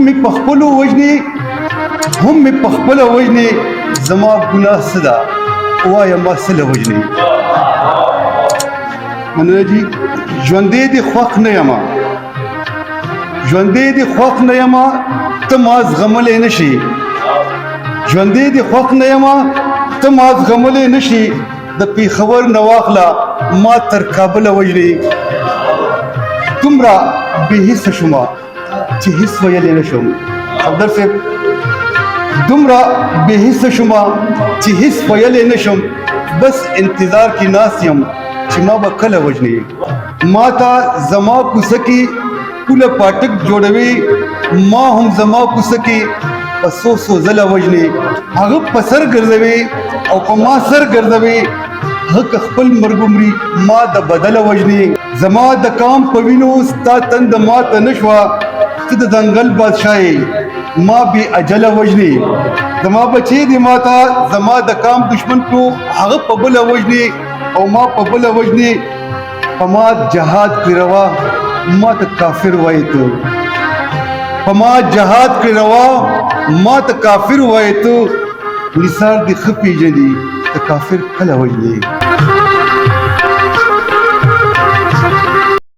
می په خپلو وژني هم می په خپله وژني زما ګناه څه ده ووایه ما څه له وژني مننه جي ژوندی دې خوښ نه یمه ژوندی دې خوښ نه یمه ته ما زغملی نه شي ژوندی دې خوښ نه یمه ته ما زغملی نه شي د پېښور نه واخله ما تر کابله وژني دومره بې حسه شومه چې هېڅ ویلی نه شم صفدر صاحب دومره بې حسه شومه چې هېڅ ویلی نه شم بس انتظار کې ناست یم چې ما به کله وژني ما ته زما کوڅه کې پوله پاټک جوړوي ما هم زما کوڅه کې په څو ځله وژني هغه په سر ګرځوي او په ما سر ګرځوي هغه خپل مرګ مري ما د بدله وژني زما د کام په وینو ستا تند ماته نه شوه ته د ځنګل بادشاه ما بې اجله وژني زما بچی دې ما ته زما د کام دشمن کړو هغه په بله وژني او ما په بله وژني په ما جهاد کړې روا ما ته کافر وایې ته په ما جهاد کړې روا ما ته کافر وایې ته نثار دې ښه پېژني ته کافر کله وژنې